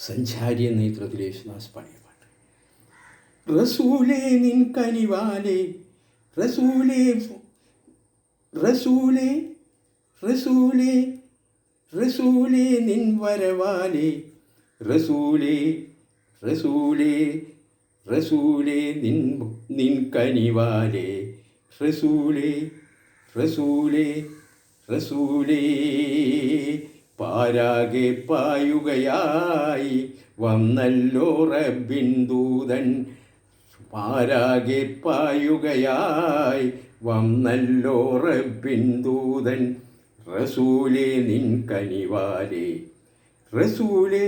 സഞ്ചാരി എന്ന ചിത്രത്തിൽ യേശുദാസ് പാടിയ പാട്ട്. റസൂലേ നിൻ കനിവാലേ, റസൂലേ റസൂലേ റസൂലേ റസൂലേ നിൻ വരവാലേ, റസൂലേ റസൂലേ റസൂലേ നിൻ കനിവാലേ, റസൂലേ റസൂലേ റസൂലേ. പാരാകെ പായുകയായി വന്നല്ലോ റബ്ബിൻ ദൂതൻ, പാരാകെ പായുകയായി വന്നല്ലോ റബ്ബിൻ ദൂതൻ, റസൂലേ നിൻ കനിവാലേ, റസൂലേ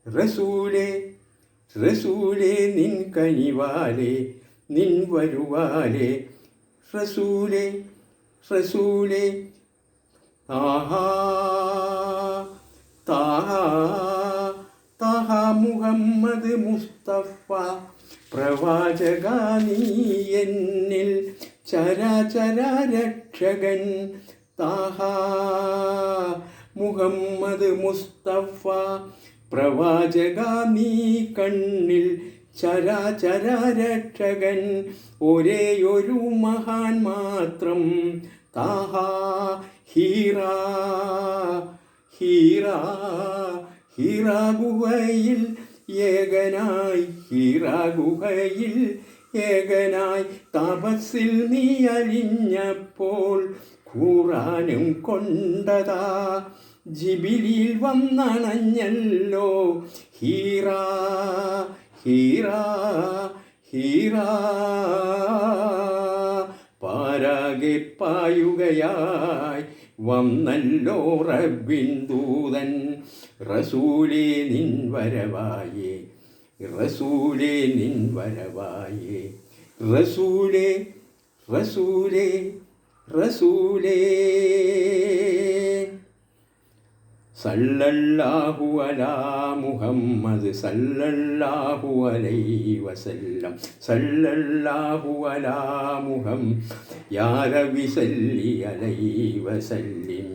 റസൂലേ റസൂലേ നിൻ കനിവാലേ, നിൻ വരുവാലേ, റസൂലേ റസൂലേ. താഹാ താഹാ താഹാ മുഹമ്മദ് മുസ്തഫ പ്രവാചക നീ എന്നിൽ ചരാചര രക്ഷകൻ. താഹാ മുഹമ്മദ് മുസ്തഫ പ്രവാചക നീ കണ്ണിൽ ചരാചര രക്ഷകൻ. ഒരേയൊരു മഹാൻ മാത്രം താഹാ ഹീറാ ഹീറാ ഹീറാ ഗുഹയിൽ ഏകനായി, ഹീറാ ഗുഹയിൽ ഏകനായി തപസ്സിൽ നീ അലിഞ്ഞപ്പോൾ ഖുർആനും കൊണ്ടതാ ജിബിലിൽ വന്നണഞ്ഞല്ലോ. ഹീറാ ഹീറാ ഹീറാ പാരാകെ പായുകയായി വന്നല്ലോ റബ്ബിൻ ദൂതൻ, റസൂലേ നിൻ വരവായേ, റസൂലേ നിൻ വരവായേ, റസൂലേ റസൂലേ റസൂലേ. സല്ലല്ലാഹു അലാ മുഹമ്മദ് സല്ലല്ലാഹു അലൈഹി വസല്ലം, സല്ലല്ലാഹു അലാ മുഹമ്മദ് യാ റബ്ബി സല്ലി അലൈഹി വസല്ലിം.